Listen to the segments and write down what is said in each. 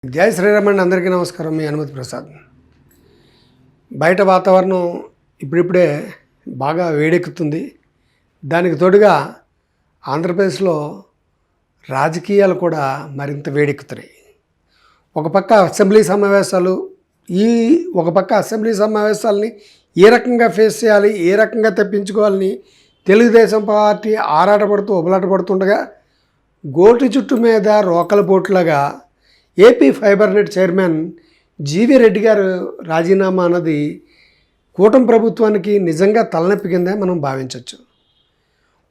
జై శ్రీరామ్ అండి. అందరికీ నమస్కారం. మీ అనుమతి ప్రసాద్. బయట వాతావరణం ఇప్పుడిప్పుడే బాగా వేడెక్కుతుంది. దానికి తోడుగా ఆంధ్రప్రదేశ్లో రాజకీయాలు కూడా మరింత వేడెక్కుతున్నాయి. ఒక పక్క అసెంబ్లీ సమావేశాలని ఏ రకంగా ఫేస్ చేయాలి, ఏ రకంగా తప్పించుకోవాలని తెలుగుదేశం పార్టీ ఆరాటపడుతూ ఉబలాటపడుతుండగా గోటి చుట్టు మీద రోకల పోట్లాగా AP fibre net chairman GV Reddy గారు రాజీనామా అన్నది కూటమి ప్రభుత్వానికి నిజంగా తలనొప్పి కింద మనం భావించవచ్చు.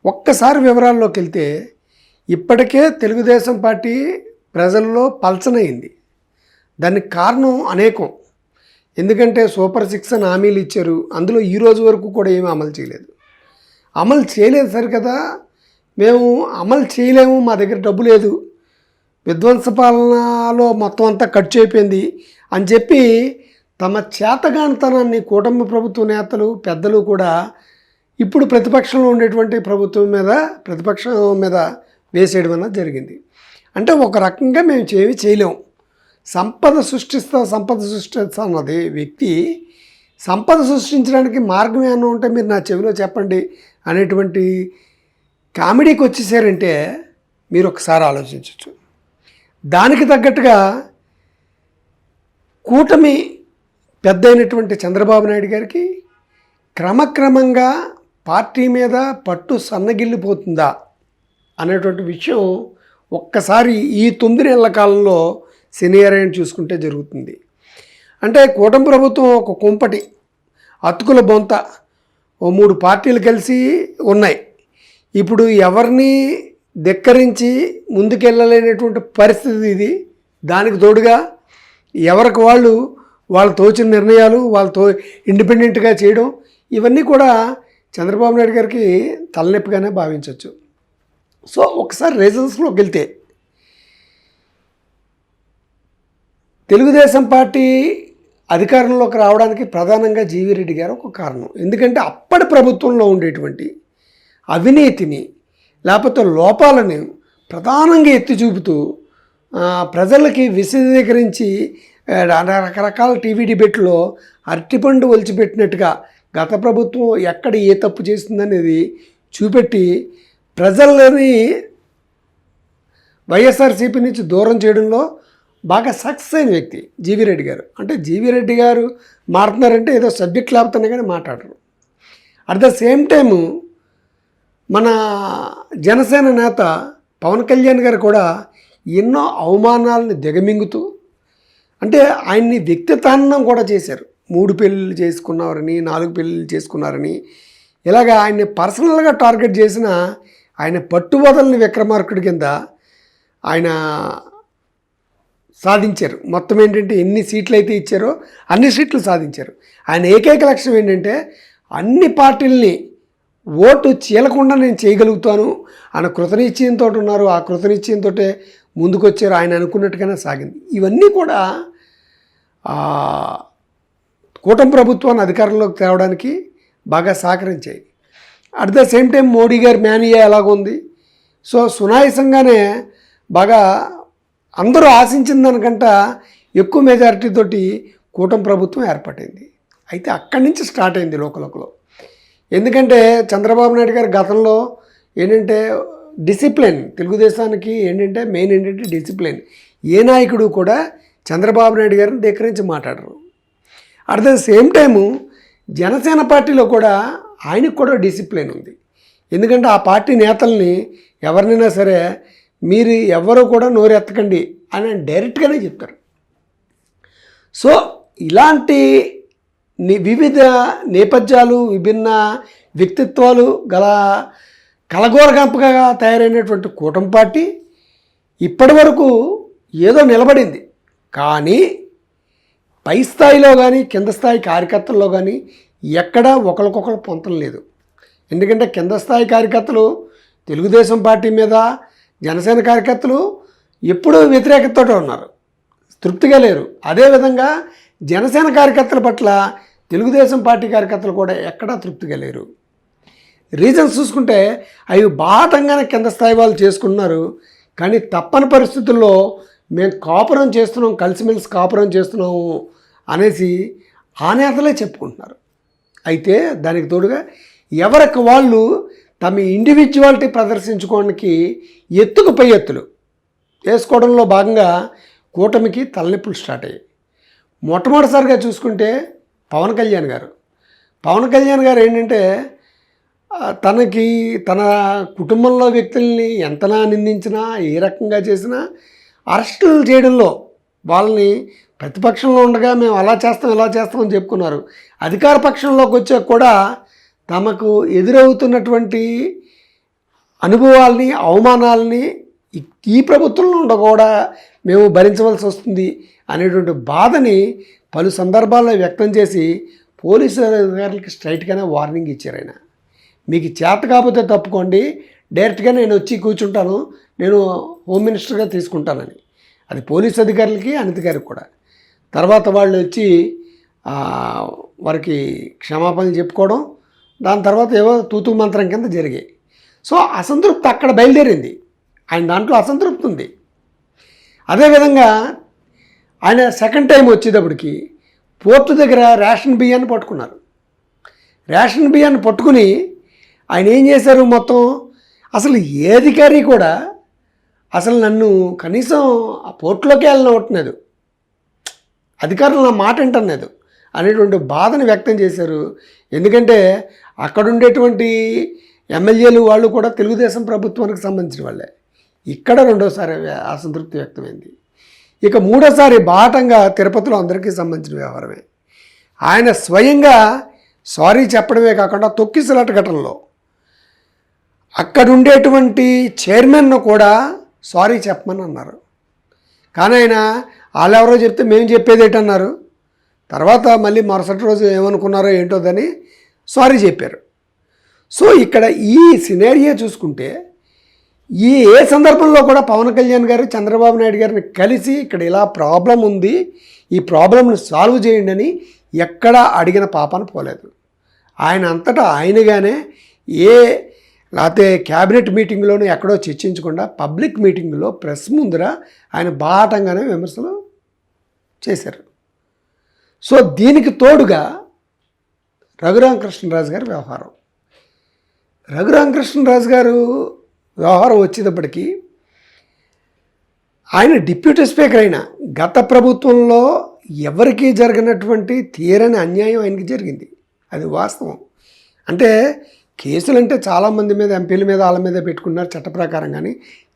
ఒక్కసారి వివరాల్లోకి వెళ్తే ఇప్పటికే తెలుగుదేశం పార్టీ ప్రజల్లో పల్చనైంది. దానికి కారణం అనేకం. ఎందుకంటే సూపర్ 6 అని హామీలు ఇచ్చారు. అందులో ఈ రోజు వరకు కూడా ఏమీ అమలు చేయలేదు సరికదా. మేము అమలు చేయలేము, మా దగ్గర డబ్బు లేదు, విధ్వంస పాలనలో మొత్తం అంతా ఖర్చు అయిపోయింది అని చెప్పి తమ చేతగానితనాన్ని కూటమి ప్రభుత్వ నేతలు పెద్దలు కూడా ఇప్పుడు ప్రతిపక్షంలో ఉండేటువంటి ప్రతిపక్షం మీద వేసేయడం అన్నది జరిగింది. అంటే ఒక రకంగా మేము చేయలేము, సంపద సృష్టిస్తా అన్నది వ్యక్తి సంపద సృష్టించడానికి మార్గం ఏమన్నా ఉంటే మీరు నా చెవిలో చెప్పండి అనేటువంటి కామెడీకి వచ్చేసారంటే మీరు ఒకసారి ఆలోచించవచ్చు. దానికి తగ్గట్టుగా కూటమి పెద్ద అయినటువంటి చంద్రబాబు నాయుడు గారికి క్రమక్రమంగా పార్టీ మీద పట్టు సన్నగిల్లిపోతుందా అనేటువంటి విషయం ఒక్కసారి ఈ 9 నెలల కాలంలో సినియరైన చూసుకుంటే జరుగుతుంది. అంటే కూటమి ప్రభుత్వం ఒక కుంపటి అతుకుల బొంత, 3 పార్టీలు కలిసి ఉన్నాయి. ఇప్పుడు ఎవరిని ధిక్కరించి ముందుకెళ్ళలేనటువంటి పరిస్థితి ఇది. దానికి తోడుగా ఎవరికి వాళ్ళు తోచిన నిర్ణయాలు వాళ్ళతో ఇండిపెండెంట్గా చేయడం, ఇవన్నీ కూడా చంద్రబాబు నాయుడు గారికి తలనొప్పిగానే భావించవచ్చు. సో ఒకసారి రీజన్స్లోకి వెళ్తే తెలుగుదేశం పార్టీ అధికారంలోకి రావడానికి ప్రధానంగా జీవీ రెడ్డి గారు ఒక కారణం. ఎందుకంటే అప్పటి ప్రభుత్వంలో ఉండేటువంటి అవినీతిని లేకపోతే లోపాలను ప్రధానంగా ఎత్తి చూపుతూ ప్రజలకి విశదీకరించి రకరకాల టీవీ డిబేట్లో అరటిపండు ఒలిచిపెట్టినట్టుగా గత ప్రభుత్వం ఎక్కడ ఏ తప్పు చేస్తుందనేది చూపెట్టి ప్రజలని వైఎస్ఆర్సీపీ నుంచి దూరం చేయడంలో బాగా సక్సెస్ అయిన వ్యక్తి జీవీ రెడ్డి గారు. అంటే జీవీ రెడ్డి గారు మారుతున్నారంటే ఏదో సబ్జెక్ట్ లేకపోతేనే కానీ మాట్లాడరు. అట్ ద సేమ్ టైము మన జనసేన నేత పవన్ కళ్యాణ్ గారు కూడా ఎన్నో అవమానాలను దిగమింగుతూ, అంటే ఆయన్ని వ్యక్తిత్వాన్నం కూడా చేశారు. 3 పెళ్ళిళ్ళు చేసుకున్నారని, 4 పెళ్ళిళ్ళు చేసుకున్నారని, ఇలాగ ఆయన్ని పర్సనల్గా టార్గెట్ చేసిన ఆయన పట్టుబదలని విక్రమార్కుడి కింద ఆయన సాధించారు. మొత్తం ఏంటంటే ఎన్ని సీట్లు అయితే ఇచ్చారో అన్ని సీట్లు సాధించారు. ఆయన ఏకైక లక్ష్యం ఏంటంటే అన్ని పార్టీలని ఓటు చీలకుండా నేను చేయగలుగుతాను ఆయన కృతనిశ్చయంతో ఉన్నారు. ఆ కృతనిశ్చయంతో ముందుకొచ్చారు. ఆయన అనుకున్నట్టుగానే సాగింది. ఇవన్నీ కూడా కూటమి ప్రభుత్వాన్ని అధికారంలోకి తేవడానికి బాగా సహకరించాయి. At the same time Modi గారి మేనియా ఎలాగుంది. సో సునాయాసంగానే బాగా అందరూ ఆశించిన దానికంట ఎక్కువ మెజారిటీతోటి కూటమి ప్రభుత్వం ఏర్పడింది. అయితే అక్కడి నుంచి స్టార్ట్ అయింది లోకలోకలో. ఎందుకంటే చంద్రబాబు నాయుడు గారు గతంలో ఏంటంటే డిసిప్లిన్, తెలుగుదేశానికి ఏంటంటే మెయిన్ ఏంటంటే డిసిప్లిన్. ఏ నాయకుడు కూడా చంద్రబాబు నాయుడు గారిని ధిక్కరించి మాట్లాడరు. At the same time Janasena పార్టీలో కూడా ఆయనకు కూడా డిసిప్లిన్ ఉంది. ఎందుకంటే ఆ పార్టీ నేతల్ని ఎవరినైనా సరే మీరు ఎవరో కూడా నోరెత్తకండి అని డైరెక్ట్గానే చెప్తారు. సో ఇలాంటి వివిధ నేపథ్యాలు, విభిన్న వ్యక్తిత్వాలు గల కలగోరగంపగా తయారైనటువంటి కూటమి పార్టీ ఇప్పటి వరకు ఏదో నిలబడింది. కానీ పై స్థాయిలో కానీ కింద స్థాయి కార్యకర్తల్లో కానీ ఎక్కడా ఒకరికొకరు పొంతం లేదు. ఎందుకంటే కింద స్థాయి కార్యకర్తలు తెలుగుదేశం పార్టీ మీద, జనసేన కార్యకర్తలు ఎప్పుడూ వ్యతిరేకతతో ఉన్నారు, తృప్తిగా లేరు. అదేవిధంగా జనసేన కార్యకర్తల పట్ల తెలుగుదేశం పార్టీ కార్యకర్తలు కూడా ఎక్కడా తృప్తిగా లేరు. రీజన్స్ చూసుకుంటే అవి బాటంగానే కింద స్థాయి వాళ్ళు చేసుకుంటున్నారు. కానీ తప్పని పరిస్థితుల్లో మేము కాపురం చేస్తున్నాం, కలిసిమెలిసి కాపురం చేస్తున్నాము అనేసి ఆ నేతలే చెప్పుకుంటున్నారు. అయితే దానికి తోడుగా ఎవరికి వాళ్ళు తమ ఇండివిజువాలిటీ ప్రదర్శించుకోవడానికి ఎత్తుకు పై ఎత్తులు వేసుకోవడంలో భాగంగా కూటమికి తలనొప్పులు స్టార్ట్ అయ్యాయి. మొట్టమొదటిసారిగా చూసుకుంటే పవన్ కళ్యాణ్ గారు ఏంటంటే తనకి తన కుటుంబంలో వ్యక్తుల్ని ఎంతనా నిందించినా, ఏ రకంగా చేసినా అరెస్టులు చేయడంలో వాళ్ళని ప్రతిపక్షంలో ఉండగా మేము అలా చేస్తాం ఇలా చేస్తామని చెప్పుకున్నారు. అధికార పక్షంలోకి వచ్చాక కూడా తమకు ఎదురవుతున్నటువంటి అనుభవాల్ని, అవమానాలని ఈ ప్రభుత్వంలో కూడా మేము భరించవలసి వస్తుంది అనేటువంటి బాధని పలు సందర్భాల్లో వ్యక్తం చేసి పోలీసు అధికారులకి స్ట్రైట్గానే వార్నింగ్ ఇచ్చారు. ఆయన మీకు చేత కాకపోతే తప్పుకోండి, డైరెక్ట్గా నేను వచ్చి కూర్చుంటాను, నేను హోమ్ మినిస్టర్గా తీసుకుంటానని. అది పోలీసు అధికారులకి, అనధికారికి కూడా. తర్వాత వాళ్ళు వచ్చి వారికి క్షమాపణలు చెప్పుకోవడం, దాని తర్వాత ఏవో తూతూ మంత్రం కింద జరిగాయి. సో అసంతృప్తి అక్కడ బయలుదేరింది, ఆయన దాంట్లో అసంతృప్తి ఉంది. అదేవిధంగా ఆయన సెకండ్ టైం వచ్చేటప్పటికి పోర్టు దగ్గర రేషన్ బియ్యాన్ని పట్టుకున్నారు. రేషన్ బియ్యాన్ని పట్టుకుని ఆయన ఏం చేశారు, మొత్తం అసలు ఏ అధికారి కూడా అసలు నన్ను కనీసం ఆ పోర్టులోకి వెళ్ళనవట్లేదు, అధికారులు నా మాట వింటలేదు అనేటువంటి బాధను వ్యక్తం చేశారు. ఎందుకంటే అక్కడ ఉండేటువంటి ఎమ్మెల్యేలు వాళ్ళు కూడా తెలుగుదేశం ప్రభుత్వానికి సంబంధించిన వాళ్ళే. ఇక్కడ రెండోసారి అసంతృప్తి వ్యక్తమైంది. ఇక మూడోసారి బాటంగా తిరుపతిలో అందరికీ సంబంధించిన వ్యవహారమే. ఆయన స్వయంగా సారీ చెప్పడమే కాకుండా తొక్కిసలాట ఘటనలో అక్కడుండేటువంటి చైర్మన్ను కూడా సారీ చెప్పమని అన్నారు. కానీ ఆయన వాళ్ళెవరో చెప్తే మేము చెప్పేది ఏంటన్నారు. తర్వాత మళ్ళీ మరుసటి రోజు ఏమనుకున్నారో ఏంటోదని సారీ చెప్పారు. సో ఇక్కడ ఈ సినేరియో చూసుకుంటే ఏ సందర్భంలో కూడా పవన్ కళ్యాణ్ గారు చంద్రబాబు నాయుడు గారిని కలిసి ఇక్కడ ఇలా ప్రాబ్లం ఉంది, ఈ ప్రాబ్లంను సాల్వ్ చేయండి అని ఎక్కడా అడిగిన పాపాన పోలేదు. ఆయన అంతటా ఆయనగానే లేకపోతే క్యాబినెట్ మీటింగ్లోనూ ఎక్కడో చర్చించకుండా పబ్లిక్ మీటింగ్లో ప్రెస్ ముందర ఆయన బాటంగానే విమర్శలు చేశారు. సో దీనికి తోడుగా రఘురామకృష్ణరాజు గారి వ్యవహారం వచ్చేటప్పటికీ ఆయన డిప్యూటీ స్పీకర్ అయిన గత ప్రభుత్వంలో ఎవరికీ జరగనటువంటి తీరని అన్యాయం ఆయనకి జరిగింది. అది వాస్తవం. అంటే కేసులు అంటే చాలామంది మీద, ఎంపీల మీద, వాళ్ళ మీద పెట్టుకున్నారు చట్ట ప్రకారం. కానీ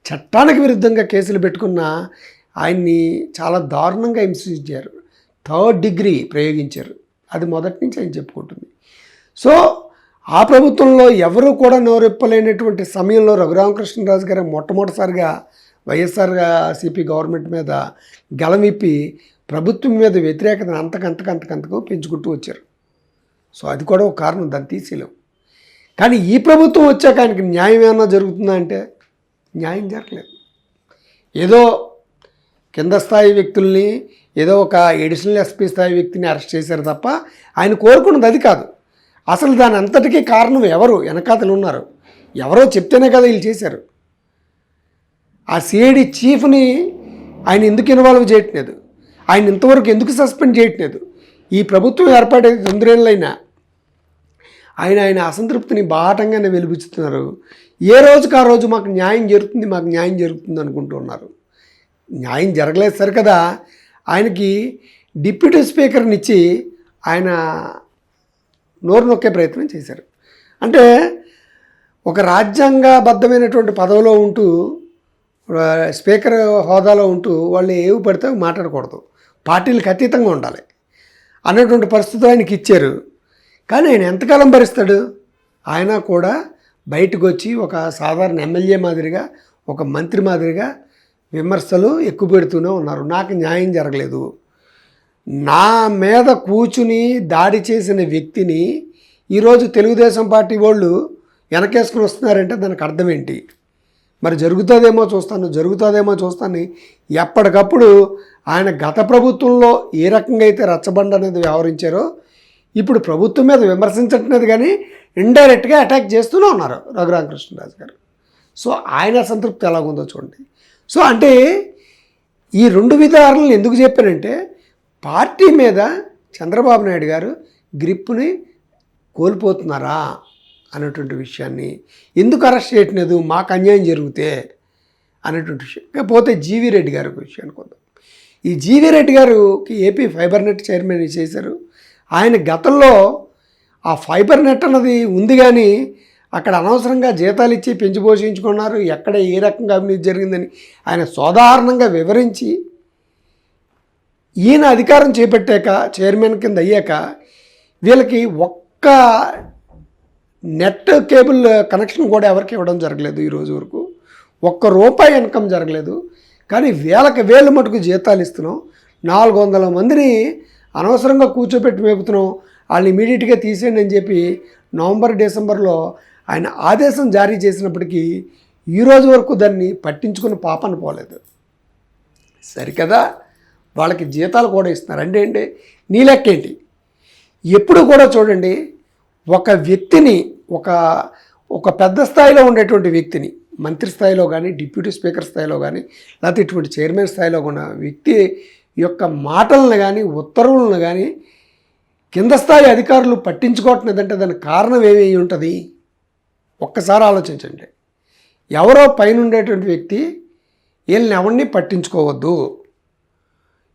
చట్టానికి విరుద్ధంగా కేసులు పెట్టుకున్న ఆయన్ని చాలా దారుణంగా హింసించారు, 3rd డిగ్రీ ప్రయోగించారు. అది మొదటి నుంచి ఆయన చెప్పుకుంటుంది. సో ఆ ప్రభుత్వంలో ఎవరూ కూడా నోరెప్పలేనటువంటి సమయంలో రఘురామకృష్ణరాజు గారు మొట్టమొదటిసారిగా వైఎస్ఆర్సీపీ గవర్నమెంట్ మీద గళమిప్పి ప్రభుత్వం మీద వ్యతిరేకతను అంతకంతకు పెంచుకుంటూ వచ్చారు. సో అది కూడా ఒక కారణం, దాన్ని తీసేలేం. కానీ ఈ ప్రభుత్వం వచ్చాక ఆయనకి న్యాయం ఏమన్నా జరుగుతుందా అంటే న్యాయం జరగలేదు. ఏదో కింద స్థాయి వ్యక్తుల్ని, ఏదో ఒక అడిషనల్ ఎస్పీ స్థాయి వ్యక్తిని అరెస్ట్ చేశారు తప్ప ఆయన కోరుకున్నది అది కాదు. అసలు దాని అంతటికీ కారణం ఎవరు వెనకాతలు ఉన్నారు, ఎవరో చెప్తేనే కదా వీళ్ళు చేశారు. ఆ సిఐడి చీఫ్ని ఆయన ఎందుకు ఇన్వాల్వ్ చేయట్లేదు, ఆయన ఇంతవరకు ఎందుకు సస్పెండ్ చేయట్లేదు. ఈ ప్రభుత్వం ఏర్పాటైతే 9 ఏళ్ళైనా ఆయన అసంతృప్తిని బాటంగానే వెలిబుచ్చుతున్నారు. ఏ రోజుకు ఆ రోజు మాకు న్యాయం జరుగుతుంది అనుకుంటూ ఉన్నారు. న్యాయం జరగలేదు సరి కదా. ఆయనకి డిప్యూటీ స్పీకర్ని ఇచ్చి ఆయన నోరు నొక్కే ప్రయత్నం చేశారు. అంటే ఒక రాజ్యాంగబద్ధమైనటువంటి పదవిలో ఉంటూ, స్పీకర్ హోదాలో ఉంటూ వాళ్ళు ఏవి పడితే మాట్లాడకూడదు, పార్టీలకు అతీతంగా ఉండాలి అన్నటువంటి పరిస్థితులు ఆయనకి ఇచ్చారు. కానీ ఆయన ఎంతకాలం భరిస్తాడు? ఆయన కూడా బయటకు వచ్చి ఒక సాధారణ ఎమ్మెల్యే మాదిరిగా, ఒక మంత్రి మాదిరిగా విమర్శలు ఎక్కువ పెడుతూనే ఉన్నారు. నాకు న్యాయం జరగలేదు, నా మీద కూర్చుని దాడి చేసిన వ్యక్తిని ఈరోజు తెలుగుదేశం పార్టీ వాళ్ళు వెనకేసుకుని వస్తున్నారంటే దానికి అర్థం ఏంటి? మరి జరుగుతుందేమో చూస్తాను ఎప్పటికప్పుడు ఆయన గత ప్రభుత్వంలో ఏ రకంగా అయితే రచ్చబండ అనేది వ్యవహరించారో ఇప్పుడు ప్రభుత్వం మీద విమర్శించట్లేదు, కానీ ఇండైరెక్ట్గా అటాక్ చేస్తూనే ఉన్నారు రఘురామకృష్ణరాజు గారు. సో ఆయన సంతృప్తి ఎలాగుందో చూడండి. సో అంటే ఈ 2 విధానాలను ఎందుకు చెప్పానంటే పార్టీ మీద చంద్రబాబు నాయుడు గారు గ్రిప్పుని కోల్పోతున్నారా అనేటువంటి విషయాన్ని, ఎందుకు అరెస్ట్ చేయట్లేదు మాకు అన్యాయం జరిగితే అనేటువంటి విషయం. ఇకపోతే జీవీ రెడ్డి గారి విషయానికి వద్దాం. ఈ జీవీ రెడ్డి గారికి ఏపీ ఫైబర్ నెట్ చైర్మన్ చేశారు. ఆయన గతంలో ఆ ఫైబర్ నెట్ అన్నది ఉంది, కానీ అక్కడ అనవసరంగా జీతాలు ఇచ్చి పెంచి పోషించుకున్నారు, ఎక్కడ ఏ రకంగా అవినీతి జరిగిందని ఆయన సాధారణంగా వివరించి ఈయన అధికారం చేపట్టాక చైర్మన్ కింద అయ్యాక వీళ్ళకి ఒక్క నెట్ కేబుల్ కనెక్షన్ కూడా ఎవరికి ఇవ్వడం జరగలేదు. ఈరోజు వరకు ₹1 ఇన్కమ్ జరగలేదు. కానీ వేలు మటుకు జీతాలు ఇస్తున్నాం. 400 మందిని అనవసరంగా కూర్చోబెట్టి మేపుతున్నాం, వాళ్ళు ఇమీడియట్గా తీసేయండి అని చెప్పి నవంబర్ డిసెంబర్లో ఆయన ఆదేశం జారీ చేసినప్పటికీ ఈరోజు వరకు దాన్ని పట్టించుకుని పాపన పోలేదు. సరికదా వాళ్ళకి జీతాలు కూడా ఇస్తున్నారు. అంటే ఏంటి నీ లెక్కేంటి? ఎప్పుడు కూడా చూడండి, ఒక వ్యక్తిని ఒక పెద్ద స్థాయిలో ఉండేటువంటి వ్యక్తిని మంత్రి స్థాయిలో కానీ డిప్యూటీ స్పీకర్ స్థాయిలో కానీ లేకపోతే ఇటువంటి చైర్మన్ స్థాయిలో ఉన్న వ్యక్తి యొక్క మాటలను కానీ ఉత్తర్వులను కానీ కింద స్థాయి అధికారులు పట్టించుకోవట్లేదంటే దానికి కారణం ఏమై ఉంటుంది? ఒక్కసారి ఆలోచించండి. ఎవరో పైన ఉండేటువంటి వ్యక్తి వీళ్ళని ఎవరిని పట్టించుకోవద్దు,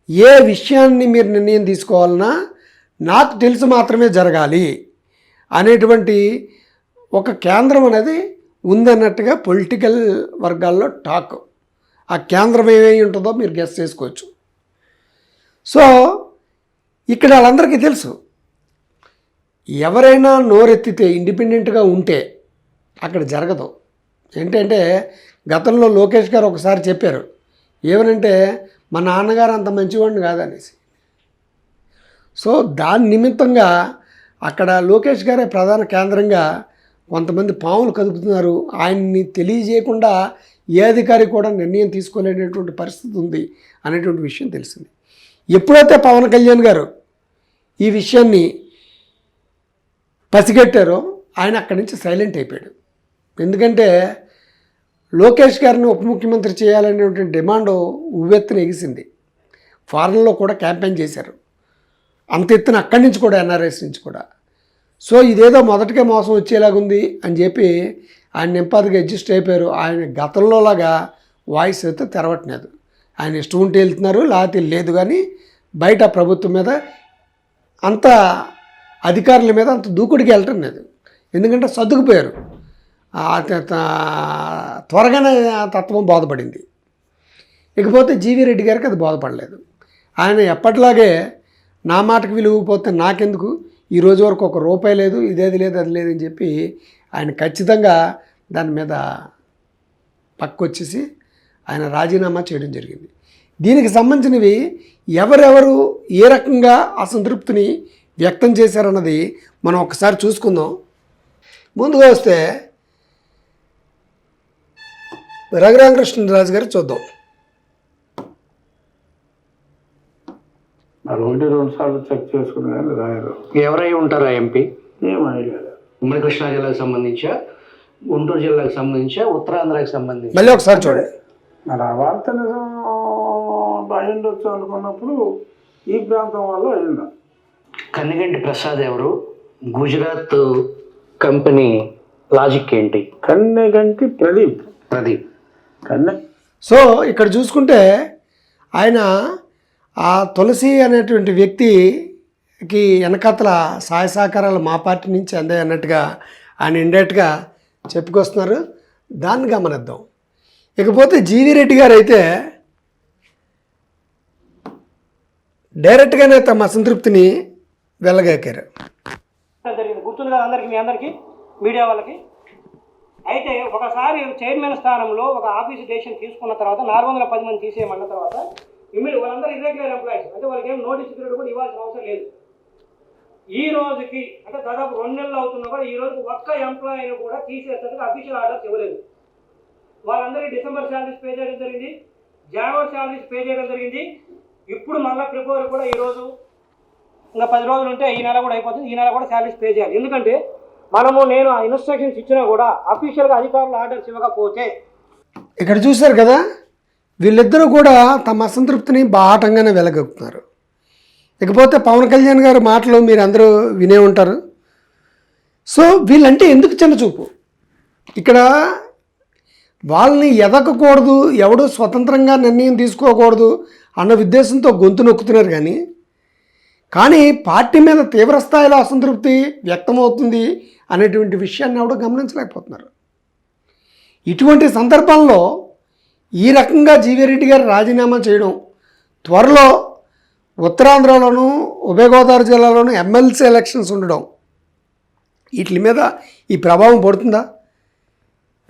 ఏ విషయాన్ని మీరు నిర్ణయం తీసుకోవాలన్నా నాకు తెలిసి మాత్రమే జరగాలి అనేటువంటి ఒక కేంద్రం అనేది ఉందన్నట్టుగా పొలిటికల్ వర్గాల్లో టాక్. ఆ కేంద్రం ఏమేమి ఉంటుందో మీరు గెస్ చేసుకోవచ్చు. సో ఇక్కడ వాళ్ళందరికీ తెలుసు, ఎవరైనా నోరెత్తితే ఇండిపెండెంట్గా ఉంటే అక్కడ జరగదు. ఏంటంటే గతంలో లోకేష్ గారు ఒకసారి చెప్పారు, ఏమనంటే మా నాన్నగారు అంత మంచివాడిని కాదనేసి. సో దాని నిమిత్తంగా అక్కడ లోకేష్ గారే ప్రధాన కేంద్రంగా కొంతమంది పాములు కదుపుతున్నారు. ఆయన్ని తెలియజేయకుండా ఏ అధికారి కూడా నిర్ణయం తీసుకోలేనటువంటి పరిస్థితి ఉంది అనేటువంటి విషయం తెలిసింది. ఎప్పుడైతే పవన్ కళ్యాణ్ గారు ఈ విషయాన్ని పసిగట్టారో ఆయన అక్కడి నుంచి సైలెంట్ అయిపోయాడు. ఎందుకంటే లోకేష్ గారిని ఉప ముఖ్యమంత్రి చేయాలనేటువంటి డిమాండ్ ఉవ్వెత్తున ఎగిసింది. ఫారెన్లో కూడా క్యాంపెయిన్ చేశారు, అంత ఎత్తున అక్కడి నుంచి కూడా ఎన్ఆర్ఎస్ నుంచి కూడా. సో ఇదేదో మొదటికే మోసం వచ్చేలాగుంది అని చెప్పి ఆయన నింపాదిగా అడ్జస్ట్ అయిపోయారు. ఆయన గతంలోలాగా వాయిస్ అయితే తెరవట్లేదు. ఆయన ఇష్టం ఉంటే వెళ్తున్నారు, లేకపోతే లేదు. కానీ బయట ప్రభుత్వం మీద అంత అధికారుల మీద అంత దూకుడికి వెళ్ళటం లేదు. ఎందుకంటే సర్దుకుపోయారు, త్వరగానే తత్వం బోధపడింది. ఇకపోతే జీవీ రెడ్డి గారికి అది బోధపడలేదు. ఆయన ఎప్పటిలాగే నా మాటకు విలువపోతే నాకెందుకు, ఈ రోజు వరకు ₹1 లేదు, ఇదేది లేదు అది లేదని చెప్పి ఆయన ఖచ్చితంగా దాని మీద పక్కొచ్చేసి ఆయన రాజీనామా చేయడం జరిగింది. దీనికి సంబంధించినవి ఎవరెవరు ఏ రకంగా అసంతృప్తిని వ్యక్తం చేశారన్నది మనం ఒకసారి చూసుకుందాం. ముందుగా వస్తే రఘురామకృష్ణరాజు గారు చూద్దాం. అది 1-2 సార్లు చెక్ చేసుకుని కానీ రాయరు. ఎవరై ఉంటారా ఎంపీ? ఏం ఐడియా లేదు. ఉమ్మడి కృష్ణా జిల్లాకు సంబంధించా, గుంటూరు జిల్లాకు సంబంధించా, ఉత్తరాంధ్రకి సంబంధించి మళ్ళీ ఒకసారి చూడండి. మరి ఆ వార్త నిజం అయ్యుండొచ్చు అనుకున్నప్పుడు ఈ ప్రాంతం వల్ల అయ్యిందా. కన్నిగంటి ప్రసాద్ ఎవరు? గుజరాత్ కంపెనీ లాజిక్ ఏంటి? కన్నెగంటి ప్రదీప్. కన్నె. సో ఇక్కడ చూసుకుంటే ఆయన ఆ తులసి అనేటువంటి వ్యక్తికి వెనకాతల సహాయ సహకారాలు మా పార్టీ నుంచి అందాయి అన్నట్టుగా ఆయన ఇండైరెక్ట్గా చెప్పుకొస్తున్నారు. దాన్ని గమనిద్దాం. ఇకపోతే జీవీ రెడ్డి గారు అయితే డైరెక్ట్గానే తమ అసంతృప్తిని వెళ్ళగాకారు. గుర్తుంది కదా అందరికీ, మీ అందరికీ మీడియా వాళ్ళకి. అయితే ఒకసారి చైర్మన్ స్థానంలో ఒక ఆఫీసు డెసిషన్ తీసుకున్న తర్వాత 410 మంది తీసేయమన్న తర్వాత వాళ్ళందరూ ఇర్రెగ్యులర్ ఎంప్లాయీస్, అంటే వాళ్ళకి ఏం నోటీస్ పీరియడ్ కూడా ఇవ్వాల్సిన అవసరం లేదు. ఈ రోజుకి అంటే దాదాపు 2 నెలలు అవుతున్నా కూడా ఈ రోజుకి ఒక్క ఎంప్లాయీని కూడా తీసేసేందుకు అఫీషియల్ ఆర్డర్స్ ఇవ్వలేదు. వాళ్ళందరికీ డిసెంబర్ శాలరీస్ పే చేయడం జరిగింది, జనవరి శాలరీస్ పే చేయడం జరిగింది. ఇప్పుడు మళ్ళీ ఫిబ్రవరి కూడా ఈరోజు ఇంకా 10 రోజులు ఉంటే ఈ నెల కూడా అయిపోతుంది, ఈ నెల కూడా శాలరీస్ పే చేయాలి. ఎందుకంటే నేను ఆ ఇన్స్ట్రక్షన్స్ ఇచ్చినా కూడా అఫీషియల్గా అధికారులు ఆర్డర్స్ ఇవ్వకపోతే. ఇక్కడ చూశారు కదా, వీళ్ళిద్దరూ కూడా తమ అసంతృప్తిని బాహటంగానే వెలగొక్కుతున్నారు. ఇకపోతే పవన్ కళ్యాణ్ గారి మాటలు మీరు అందరూ వినే ఉంటారు. సో వీళ్ళంటే ఎందుకు చిన్నచూపు? ఇక్కడ వాళ్ళని ఎదగకూడదు, ఎవడో స్వతంత్రంగా నిర్ణయం తీసుకోకూడదు అన్న ఉద్దేశంతో గొంతు నొక్కుతున్నారు. కానీ పార్టీ మీద తీవ్రస్థాయిలో అసంతృప్తి వ్యక్తమవుతుంది అనేటువంటి విషయాన్ని ఎవడో గమనించలేకపోతున్నారు. ఇటువంటి సందర్భంలో ఈ రకంగా జీవీ రెడ్డి గారు రాజీనామా చేయడం, త్వరలో ఉత్తరాంధ్రలోను ఉభయ గోదావరి జిల్లాలోను ఎమ్మెల్సీ ఎలక్షన్స్ ఉండడం, వీటి మీద ఈ ప్రభావం పడుతుందా?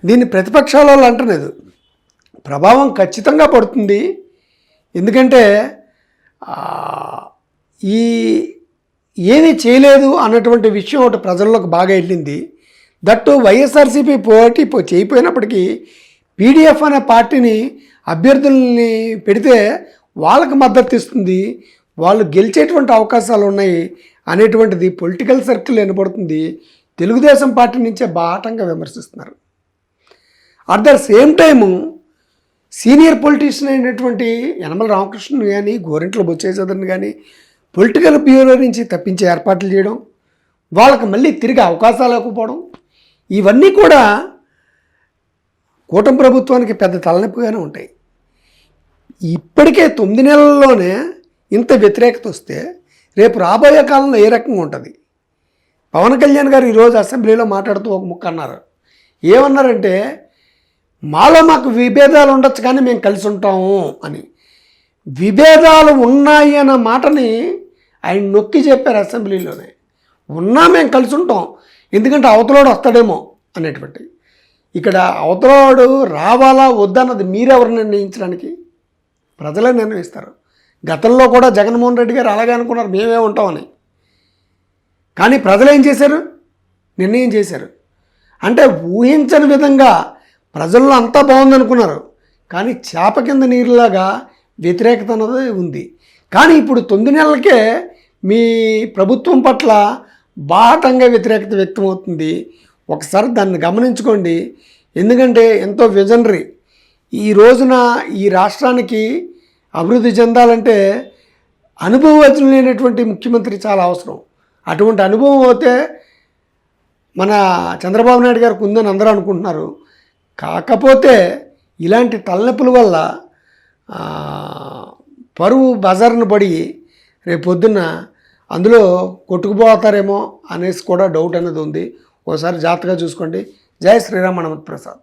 దీన్ని ప్రతిపక్షాల వాళ్ళు అంటలేదు, ప్రభావం ఖచ్చితంగా పడుతుంది. ఎందుకంటే ఈ ఏమీ చేయలేదు అన్నటువంటి విషయం ఒకటి ప్రజల్లోకి బాగా వెళ్ళింది. దట్టు వైఎస్ఆర్సీపీ పోటీ చేయకపోయినప్పటికీ పీడీఎఫ్ అనే పార్టీని అభ్యర్థుల్ని పెడితే వాళ్ళకి మద్దతు ఇస్తుంది, వాళ్ళు గెలిచేటువంటి అవకాశాలు ఉన్నాయి అనేటువంటిది పొలిటికల్ సర్కిల్ వినపడుతుంది. తెలుగుదేశం పార్టీ నుంచే బాటంగా విమర్శిస్తున్నారు. At the same time senior politician అయినటువంటి యనమల రామకృష్ణన్ కానీ గోరింట్ల బొచ్చేసదన్ కానీ పొలిటికల్ బ్యూరో నుంచి తప్పించే ఏర్పాట్లు చేయడం, వాళ్ళకి మళ్ళీ తిరిగి అవకాశాలు ఇవ్వకపోవడం, ఇవన్నీ కూడా కూటమి ప్రభుత్వానికి పెద్ద తలనొప్పిగానే ఉంటాయి. ఇప్పటికే 9 నెలల్లోనే ఇంత వ్యతిరేకత వస్తే రేపు రాబోయే కాలంలో ఏ రకంగా ఉంటుంది? పవన్ కళ్యాణ్ గారు ఈరోజు అసెంబ్లీలో మాట్లాడుతూ ఒక ముక్క అన్నారు. ఏమన్నారంటే, మాకు విభేదాలు ఉండొచ్చు కానీ మేము కలిసి ఉంటాము అని. విభేదాలు ఉన్నాయి అన్న మాటని ఆయన నొక్కి చెప్పారు అసెంబ్లీలోనే. ఉన్నా మేము కలిసి ఉంటాం, ఎందుకంటే అవతలోడు వస్తాడేమో అనేటువంటి. ఇక్కడ అవతలోడు రావాలా వద్దన్నది మీరెవరు నిర్ణయించడానికి? ప్రజలే నిర్ణయిస్తారు. గతంలో కూడా జగన్మోహన్ రెడ్డి గారు అలాగే అనుకున్నారు, మేమే ఉంటామని. కానీ ప్రజలు ఏం చేశారు? నిర్ణయం చేశారు. అంటే ఊహించని విధంగా ప్రజల్లో అంతా బాగుందనుకున్నారు, కానీ చేప కింద నీరులాగా వ్యతిరేకత అన్నది ఉంది. కానీ ఇప్పుడు 9 నెలలకే మీ ప్రభుత్వం పట్ల బాహటంగా వ్యతిరేకత వ్యక్తమవుతుంది. ఒకసారి దాన్ని గమనించుకోండి. ఎందుకంటే ఎంతో విజనరీ. ఈ రోజున ఈ రాష్ట్రానికి అభివృద్ధి చెందాలంటే అనుభవజ్ఞులైనటువంటి ముఖ్యమంత్రి చాలా అవసరం. అటువంటి అనుభవం అయితే మన చంద్రబాబు నాయుడు గారికి ఉందని అందరూ అనుకుంటున్నారు. కాకపోతే ఇలాంటి తలనొప్పుల వల్ల పరువు బజార్ను పడి రేపు పొద్దున్న అందులో కొట్టుకుపోతారేమో అనేసి కూడా డౌట్ అనేది ఉంది. ఒకసారి జాగ్రత్తగా చూసుకోండి. జై శ్రీరామ్ హనుమత్ ప్రసాద్.